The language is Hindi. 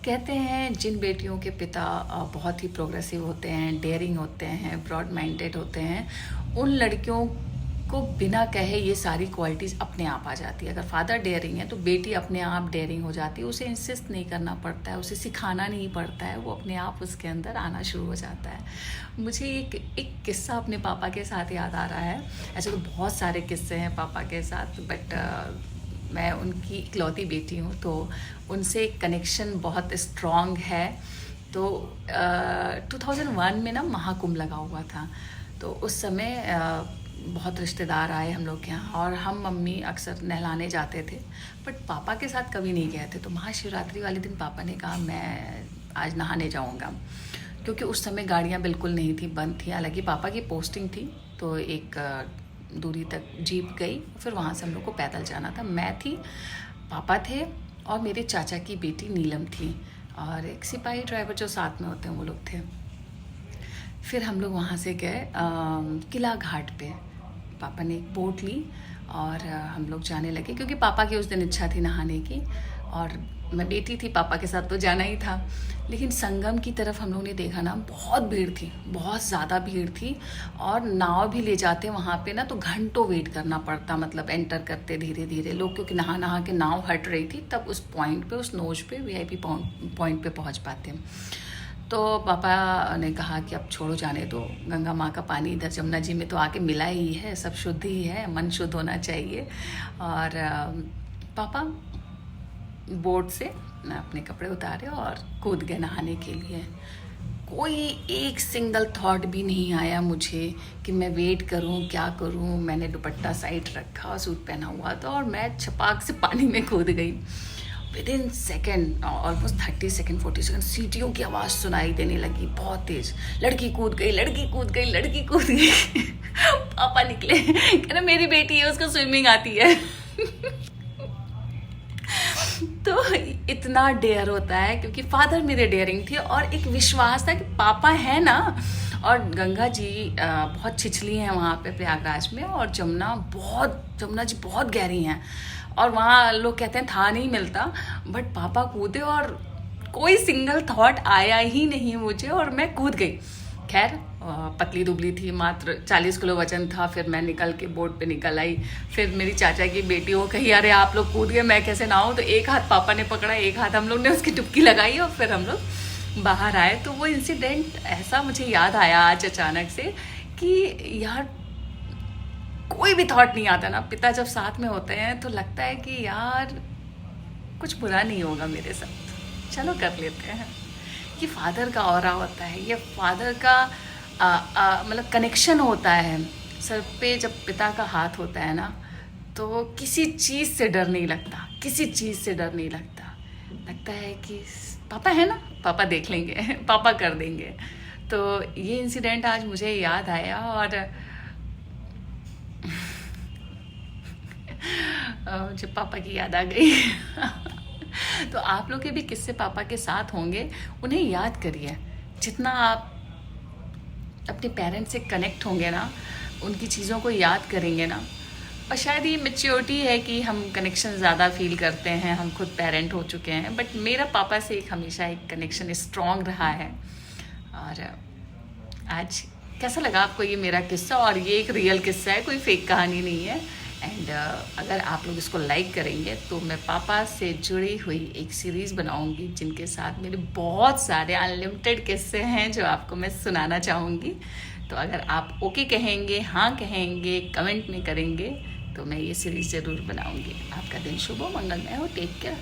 कहते हैं जिन बेटियों के पिता बहुत ही प्रोग्रेसिव होते हैं, डेयरिंग होते हैं, ब्रॉड माइंडेड होते हैं, उन लड़कियों को बिना कहे ये सारी क्वालिटीज़ अपने आप आ जाती है। अगर फादर डेयरिंग है तो बेटी अपने आप डेयरिंग हो जाती है, उसे इंसिस्ट नहीं करना पड़ता है, उसे सिखाना नहीं पड़ता है, वो अपने आप उसके अंदर आना शुरू हो जाता है। मुझे एक किस्सा अपने पापा के साथ याद आ रहा है। ऐसे तो बहुत सारे किस्से हैं पापा के साथ, बट मैं उनकी इकलौती बेटी हूँ तो उनसे कनेक्शन बहुत स्ट्रॉन्ग है। तो 2001 में ना महाकुंभ लगा हुआ था, तो उस समय बहुत रिश्तेदार आए हम लोग के यहाँ, और हम मम्मी अक्सर नहलाने जाते थे, बट पापा के साथ कभी नहीं गए थे। तो महाशिवरात्रि वाले दिन पापा ने कहा मैं आज नहाने जाऊँगा, क्योंकि उस समय गाड़ियाँ बिल्कुल नहीं थी, बंद थी। हालांकि पापा की पोस्टिंग थी, तो एक दूरी तक जीप गई, फिर वहाँ से हम लोग को पैदल जाना था। मैं थी, पापा थे, और मेरे चाचा की बेटी नीलम थी, और एक सिपाही ड्राइवर जो साथ में होते हैं वो लोग थे। फिर हम लोग वहाँ से गए किला घाट पे। पापा ने एक बोट ली और हम लोग जाने लगे, क्योंकि पापा की उस दिन इच्छा थी नहाने की, और मैं बेटी थी, पापा के साथ तो जाना ही था। लेकिन संगम की तरफ हम लोग ने देखा ना, बहुत भीड़ थी, बहुत ज़्यादा भीड़ थी, और नाव भी ले जाते वहाँ पे ना तो घंटों वेट करना पड़ता, मतलब एंटर करते धीरे धीरे लोग, क्योंकि नहा नहा के नाव हट रही थी, तब उस पॉइंट पे, उस नोज पे, वीआईपी पॉइंट पे पहुँच पाते। तो पापा ने कहा कि अब छोड़ो, जाने दो, गंगा माँ का पानी इधर जमुना जी में तो आके मिला ही है, सब शुद्ध ही है, मन शुद्ध होना चाहिए। और पापा बोट से अपने कपड़े उतारे और कूद गए नहाने के लिए। कोई एक सिंगल थॉट भी नहीं आया मुझे कि मैं वेट करूं, क्या करूं। मैंने दुपट्टा साइड रखा, सूट पहना हुआ था, और मैं छपाक से पानी में कूद गई। Within second, almost 30 second 40 second, सीटियों की आवाज़ सुनाई देने लगी बहुत तेज। लड़की कूद गई, लड़की कूद गई, लड़की कूद गई। पापा निकले, कह रहे मेरी बेटी है, उसको स्विमिंग आती है। तो इतना डेयर होता है, क्योंकि फादर मेरे डेयरिंग थे, और एक विश्वास था कि पापा है ना। और गंगा जी बहुत छिछली हैं वहाँ पे प्रयागराज में, और जमुना जी बहुत गहरी हैं, और वहाँ लोग कहते हैं था नहीं मिलता, बट पापा कूदे और कोई सिंगल थॉट आया ही नहीं मुझे, और मैं कूद गई। खैर पतली दुबली थी, मात्र 40 किलो वजन था। फिर मैं निकल के बोट पे निकल आई। फिर मेरी चाचा की बेटी वो कही अरे आप लोग कूद गए, मैं कैसे नहाऊं। तो एक हाथ पापा ने पकड़ा, एक हाथ हम लोग ने उसकी डुबकी लगाई, और फिर हम लोग बाहर आए। तो वो इंसिडेंट ऐसा मुझे याद आया आज अचानक से कि यार कोई भी थॉट नहीं आता ना, पिता जब साथ में होते हैं तो लगता है कि यार कुछ बुरा नहीं होगा मेरे साथ, चलो कर लेते हैं। ये फादर का ऑरा होता है, ये फादर का मतलब कनेक्शन होता है। सर पे जब पिता का हाथ होता है ना, तो किसी चीज़ से डर नहीं लगता, किसी चीज़ से डर नहीं लगता। लगता है कि पापा है ना, पापा देख लेंगे, पापा कर देंगे। तो ये इंसिडेंट आज मुझे याद आया, और मुझे पापा की याद आ गई। तो आप लोग के भी किस्से पापा के साथ होंगे, उन्हें याद करिए। जितना आप अपने पेरेंट्स से कनेक्ट होंगे ना, उनकी चीज़ों को याद करेंगे ना, और शायद ये मैच्योरिटी है कि हम कनेक्शन ज़्यादा फील करते हैं, हम खुद पेरेंट हो चुके हैं, बट मेरा पापा से हमेशा एक कनेक्शन स्ट्रॉन्ग रहा है। और आज कैसा लगा आपको ये मेरा किस्सा, और ये एक रियल किस्सा है, कोई फेक कहानी नहीं है। एंड अगर आप लोग इसको लाइक करेंगे तो मैं पापा से जुड़ी हुई एक सीरीज़ बनाऊंगी, जिनके साथ मेरे बहुत सारे अनलिमिटेड किस्से हैं जो आपको मैं सुनाना चाहूँगी। तो अगर आप ओके कहेंगे, हाँ कहेंगे, कमेंट में करेंगे, तो मैं ये सीरीज़ ज़रूर बनाऊंगी। आपका दिन शुभ हो, मंगलमय हो, टेक केयर।